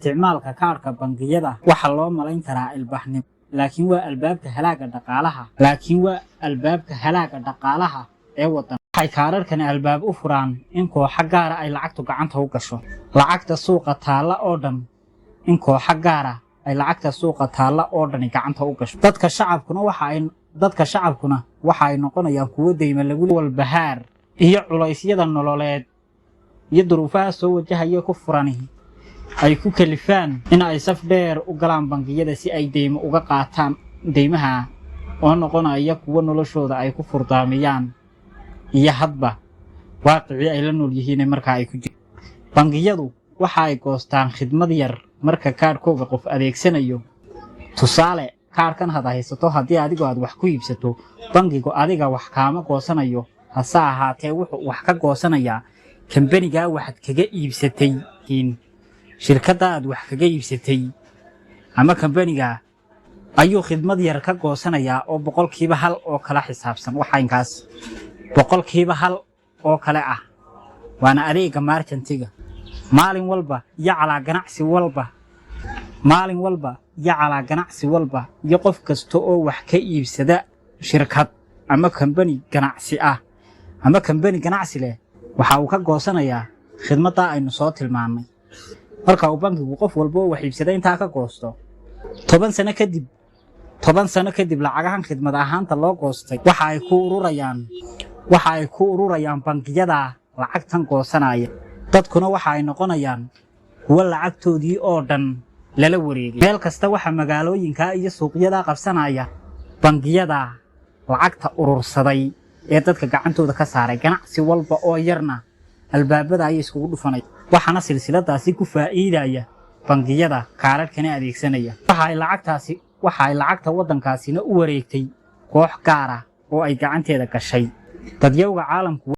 isticmaalka kaarka bangiyada waxa loo malayn karaa ilbaxnimo laakiin waa albaabka halaaga dhaqaalaha ee wadan waxay kaararkan albaab u furaan in kooxo gaar ah ay lacagtu gacanta u gasho lacagta suuqa taala oo dhan in kooxo gaar ah ay lacagta suuqa taala oo dhan gacanta u gasho dadka shacabkuna waxa ay noqonayaan kuwo deyma lagu walbahaar iyo culaysyada nololeed iyo duruufaha soo wajahaya ku furanihi ay ku kalifaan in ay saf dheer u galaan bangiyada si ay deymo uga qaataan deymaha oo noqonaya kuwo noloshooda ay ku furdaamiyaan iyo hadba waaqicii ay la nool yihiin marka ay ku jiraan bangiyadu waxa ay goostaan khidmad yar marka kaarkooda qof adeegsanayo tusaale kaarkan hada haysato haddii adigu aad wax ku iibsato bangigu adiga wax kaama goosanayo hase ahaatee wuxuu wax ka goosanayaa kambaniga waxaad kaga iibsatay shirkadda aad wax kaga iibsatay ama kambaniga ayuu khidmad yar ka goosanayaa oo boqolkiiba hal oo kala xisaabsan waxaynkaas boqolkiiba hal oo kale ah waana adeega marchantiga maalin walba iyo ganacsi walba iyo qof kasta oo wax ka iibsada shirkad ama kambani ganacsi ah ama kambani ganacsi leh waxa uu ka goosanayaa khidmadda aynu soo tilmaanay marka uu bangigu qof walba wax iibsaday inta ka goosto 10 sano kadib lacagahan khidmad ahaanta loo goostay waxa ay ku ururayaan bangiyada lacagtan goosanaya dadkuna waxa ay noqonayaan kuwa lacagtoodii oo dhan lala wareegay meel kasta waxa magaalooyinka iyo suuqyada qabsanaya bangiyada lacagta urursaday ee dadka gacantooda ka saaray ganacsi walba oo yarna albaabada ay iskugu dhufanay waxana silsiladaasi ku faa'iidaya bangiyada kaararkan adeegsanaya waxa ay lacagta wadankaasina u wareegtay koox gaar ah oo ay gacanteeda gashay dadyowga caalamku